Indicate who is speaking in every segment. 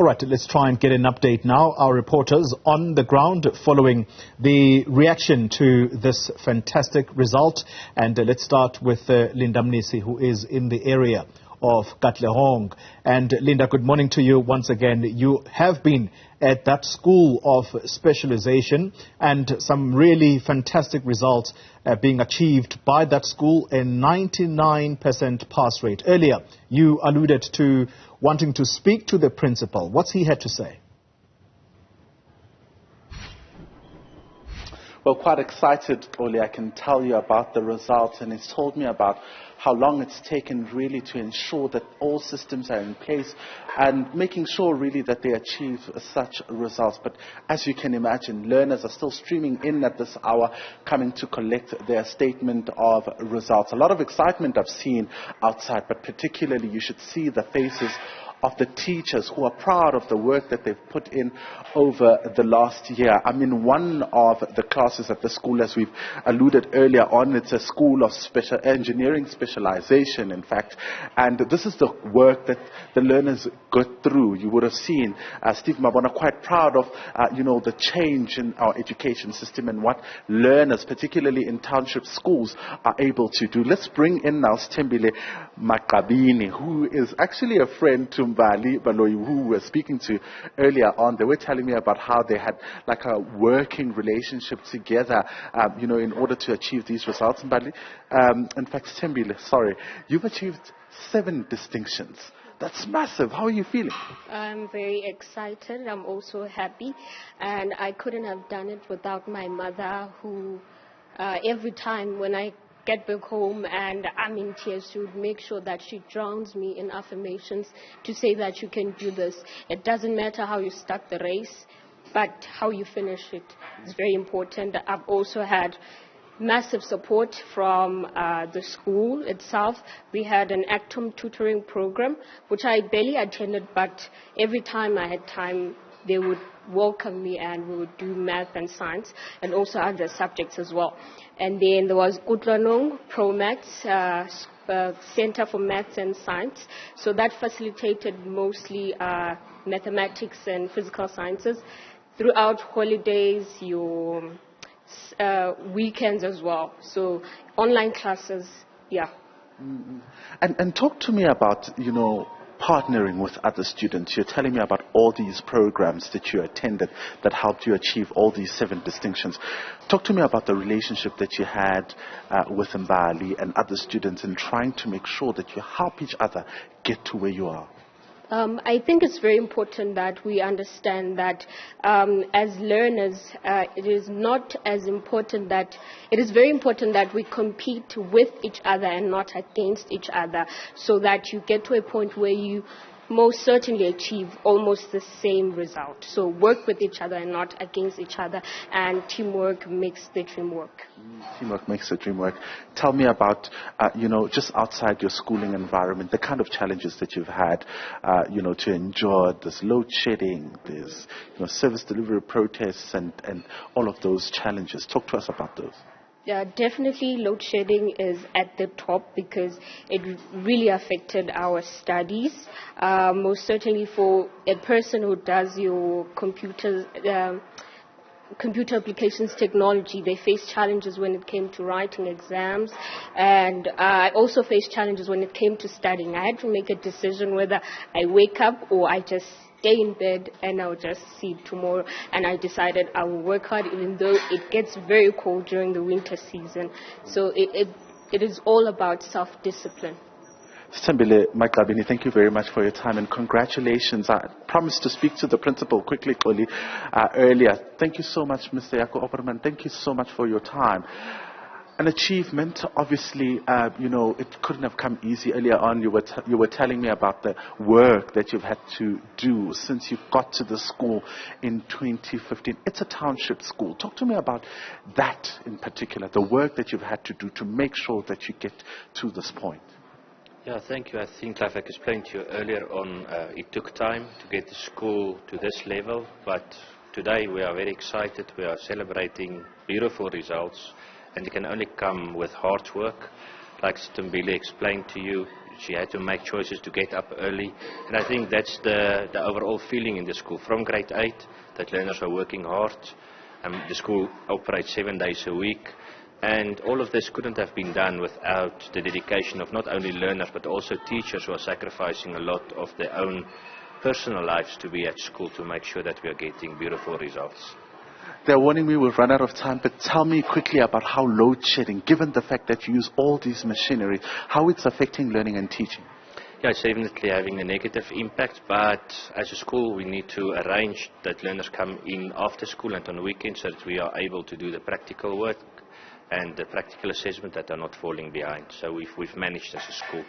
Speaker 1: All right, let's try and get an update now. Our reporters on the ground following the reaction to this fantastic result. And let's start with Linda Mnisi, who is in the area of Katlehong. And Linda, good morning to you once again. You have been at that school of specialization and some really fantastic results being achieved by that school, a 99% pass rate. Earlier, you alluded to wanting to speak to the principal. What's he had to say?
Speaker 2: Well, quite excited, Oli, I can tell you about the results, and he's told me about how long it's taken really to ensure that all systems are in place and making sure really that they achieve such results. But as you can imagine, learners are still streaming in at this hour, coming to collect their statement of results. A lot of excitement I've seen outside, but particularly you should see the faces of the teachers who are proud of the work that they've put in over the last year. I'm in one of the classes at the school, as we've alluded earlier on. It's a school of engineering specialization, in fact. And this is the work that the learners got through. You would have seen Steve Mabona quite proud of, the change in our education system and what learners, particularly in township schools, are able to do. Let's bring in now Stembile Makabini, who is actually a friend to Mbali Baloyi, who we were speaking to earlier on. They were telling me about how they had like a working relationship together, in order to achieve these results. Mbali, in fact, Stembile, sorry, you've achieved 7 distinctions. That's massive. How are you feeling?
Speaker 3: I'm very excited. I'm also happy. And I couldn't have done it without my mother, who every time when I get back home and I'm in tears, she would make sure that she drowns me in affirmations to say that you can do this. It doesn't matter how you start the race, but how you finish it is very important. I've also had massive support from the school itself. We had an Actum tutoring program, which I barely attended, but every time I had time, they would welcome me and we would do math and science and also other subjects as well. And then there was Katlehong Pro Maths, Center for Maths and Science. So that facilitated mostly mathematics and physical sciences throughout holidays, your weekends as well. So online classes, yeah.
Speaker 2: Mm-hmm. And talk to me about, partnering with other students. You're telling me about all these programs that you attended that helped you achieve all these 7 distinctions. Talk to me about the relationship that you had with Mbali and other students in trying to make sure that you help each other get to where you are.
Speaker 3: I think it's very important that we understand that as learners, it is very important that we compete with each other and not against each other, so that you get to a point where you most certainly achieve almost the same result. So work with each other and not against each other, and teamwork makes the dream work.
Speaker 2: Teamwork makes the dream work. Tell me about, just outside your schooling environment, the kind of challenges that you've had, to endure this load shedding, this, service delivery protests and all of those challenges. Talk to us about those.
Speaker 3: Yeah, definitely load shedding is at the top because it really affected our studies. Most certainly for a person who does your computer applications technology, they face challenges when it came to writing exams, and I also faced challenges when it came to studying. I had to make a decision whether I wake up or I just stay in bed and I'll just see tomorrow. And I decided I will work hard even though it gets very cold during the winter season. So it is all about self-discipline.
Speaker 2: Stembile Makabini, thank you very much for your time and congratulations. I promised to speak to the principal quickly, Koli, earlier. Thank you so much, Mr. Yako Opperman. Thank you so much for your time. An achievement, obviously, it couldn't have come easy. Earlier on, you were telling me about the work that you've had to do since you got to the school in 2015. It's a township school. Talk to me about that in particular, the work that you've had to do to make sure that you get to this point.
Speaker 4: Yeah, thank you. I think, like I explained to you earlier on, it took time to get the school to this level, but today we are very excited. We are celebrating beautiful results. And it can only come with hard work. Like Stembile explained to you, She had to make choices to get up early. And I think that's the overall feeling in the school. From grade 8, that learners are working hard. The school operates 7 days a week. And all of this couldn't have been done without the dedication of not only learners, but also teachers who are sacrificing a lot of their own personal lives to be at school to make sure that we are getting beautiful results.
Speaker 2: They're warning me we'll run out of time, but tell me quickly about how load shedding, given the fact that you use all these machinery, how it's affecting learning and teaching.
Speaker 4: Yeah, it's definitely having a negative impact, but as a school we need to arrange that learners come in after school and on weekends so that we are able to do the practical work and the practical assessment that are not falling behind. So we've managed as a school.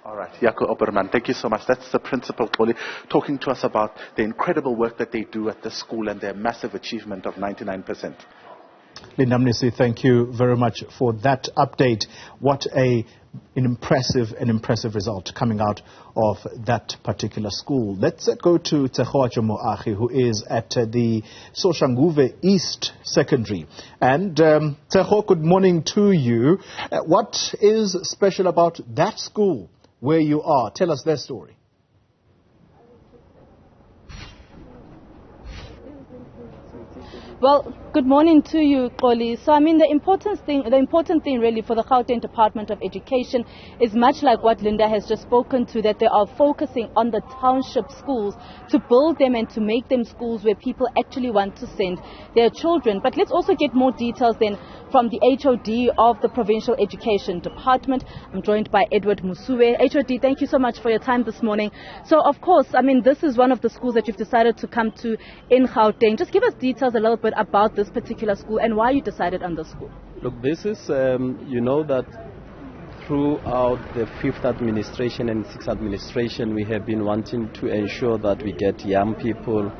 Speaker 2: All right, Jaco Oberman, thank you so much. That's the principal, Koli, talking to us about the incredible work that they do at the school and their massive achievement of 99%.
Speaker 1: Linda Mnisi, thank you very much for that update. What an impressive result coming out of that particular school. Let's go to Tshegohaco Moagi, who is at the Soshanguve East Secondary. And Tshegohaco, good morning to you. What is special about that school where you are? Tell us their story.
Speaker 5: Well, good morning to you, Koli. So, I mean, the important thing really for the Gauteng Department of Education is much like what Linda has just spoken to, that they are focusing on the township schools to build them and to make them schools where people actually want to send their children. But let's also get more details then from the HOD of the Provincial Education Department. I'm joined by Edward Musue. HOD, thank you so much for your time this morning. So, of course, I mean, this is one of the schools that you've decided to come to in Gauteng. Just give us details a little bit about this particular school and why you decided on this school.
Speaker 6: Look, this is, you know that throughout the 5th administration and 6th administration, we have been wanting to ensure that we get young people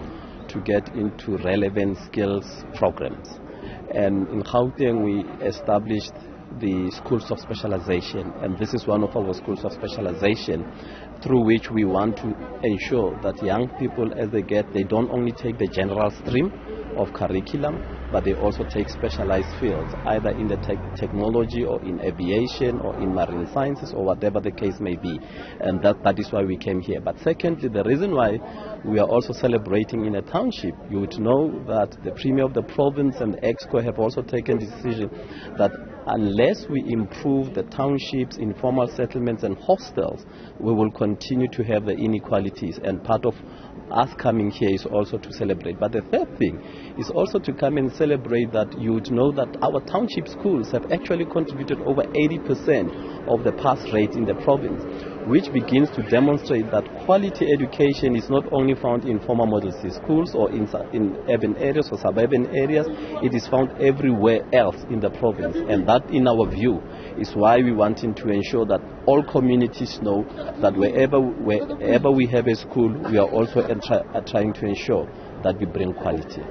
Speaker 6: to get into relevant skills programs. And in Gauteng, we established the schools of specialization, and this is one of our schools of specialization through which we want to ensure that young people, as they don't only take the general stream of curriculum, but they also take specialized fields, either in the technology or in aviation or in marine sciences or whatever the case may be. And that is why we came here. But secondly, the reason why we are also celebrating in a township, you would know that the Premier of the province and EXCO have also taken the decision that unless we improve the townships, informal settlements and hostels, we will continue to have the inequalities. And part of us coming here is also to celebrate. But the third thing is also to come and celebrate that you would know that our township schools have actually contributed over 80% of the pass rate in the province, which begins to demonstrate that quality education is not only found in formal model C schools or in urban areas or suburban areas, it is found everywhere else in the province. And that, in our view, is why we wanting to ensure that all communities know that wherever we have a school, we are also trying to ensure that we bring quality.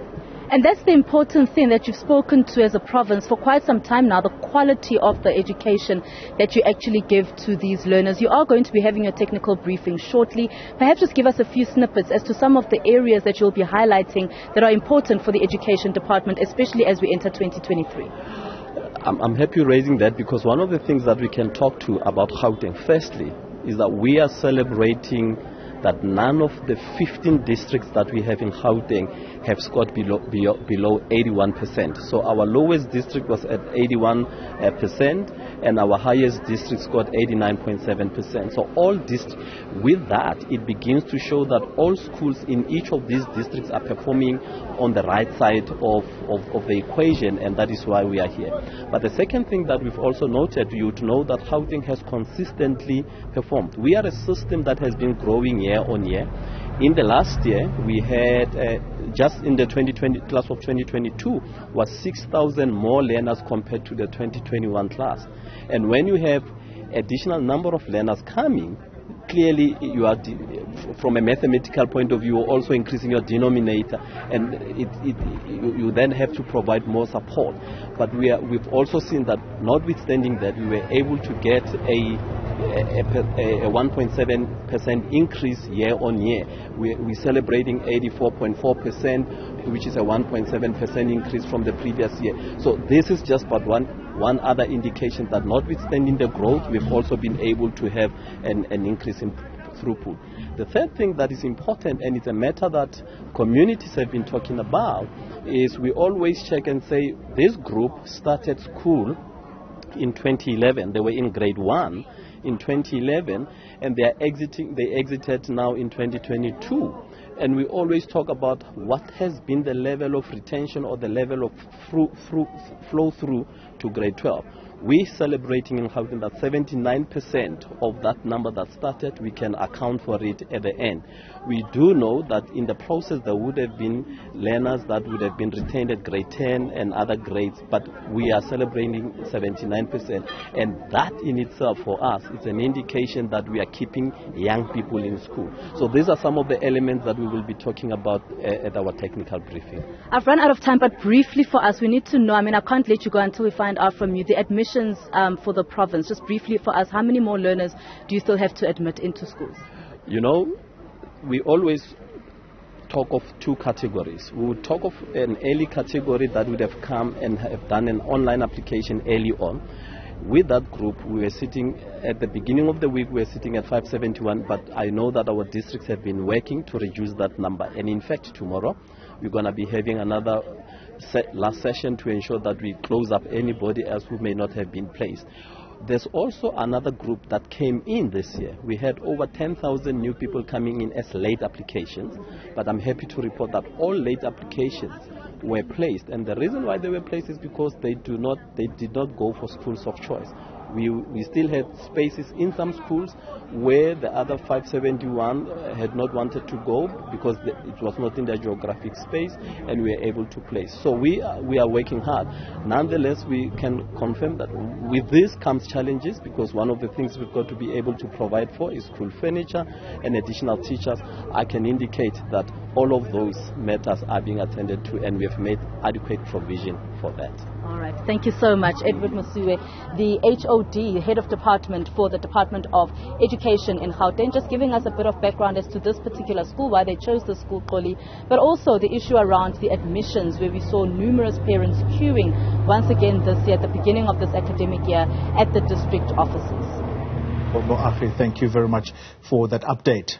Speaker 5: And that's the important thing that you've spoken to as a province for quite some time now, the quality of the education that you actually give to these learners. You are going to be having a technical briefing shortly. Perhaps just give us a few snippets as to some of the areas that you'll be highlighting that are important for the education department, especially as we enter 2023.
Speaker 6: I'm happy raising that, because one of the things that we can talk to about Gauteng, firstly, is that we are celebrating that none of the 15 districts that we have in Gauteng have scored below 81%. So our lowest district was at 81%, and our highest district scored 89.7%. So all with that, it begins to show that all schools in each of these districts are performing on the right side of the equation, and that is why we are here. But the second thing that we've also noted, you would know that Gauteng has consistently performed. We are a system that has been growing year on year. In the last year, we had just in the 2020 class of 2022 was 6,000 more learners compared to the 2021 class. And when you have additional number of learners coming, clearly you are, from a mathematical point of view, also increasing your denominator, and you then have to provide more support. But we've also seen that, notwithstanding that, we were able to get a 1.7% increase year on year. We're celebrating 84.4%, which is a 1.7% increase from the previous year. So this is just but one other indication that notwithstanding the growth, we've also been able to have an increase in throughput. The third thing that is important, and it's a matter that communities have been talking about, is we always check and say this group started school in 2011. They were in grade 1 in 2011, and they exited now in 2022. And we always talk about what has been the level of retention or the level of flow through to grade 12. We're celebrating in Gauteng that 79% of that number that started, we can account for it at the end. We do know that in the process there would have been learners that would have been retained at grade 10 and other grades, but we are celebrating 79%. And that in itself for us is an indication that we are keeping young people in school. So these are some of the elements that we will be talking about at our technical briefing.
Speaker 5: I've run out of time, but briefly for us, we need to know, I can't let you go until we find out from you the admissions for the province. Just briefly for us, how many more learners do you still have to admit into schools?
Speaker 6: You know, we always talk of two categories. We would talk of an early category that would have come and have done an online application early on. With that group, we were sitting at the beginning of the week, we were sitting at 571, but I know that our districts have been working to reduce that number. And in fact, tomorrow, we're going to be having another last session to ensure that we close up anybody else who may not have been placed. There's also another group that came in this year. We had over 10,000 new people coming in as late applications, but I'm happy to report that all late applications were placed, and the reason why they were placed is because they did not go for schools of choice. We still had spaces in some schools where the other 571 had not wanted to go because it was not in their geographic space, and we were able to place. So we are working hard. Nonetheless, we can confirm that with this comes challenges, because one of the things we've got to be able to provide for is school furniture and additional teachers. I can indicate that all of those matters are being attended to, and we have made adequate provision for that.
Speaker 5: All right. Thank you so much, Edward Masuwe, the HOD, Head of Department for the Department of Education in Gauteng, just giving us a bit of background as to this particular school, why they chose the school, Xoli, but also the issue around the admissions, where we saw numerous parents queuing once again this year, at the beginning of this academic year, at the district offices.
Speaker 1: Thank you very much for that update.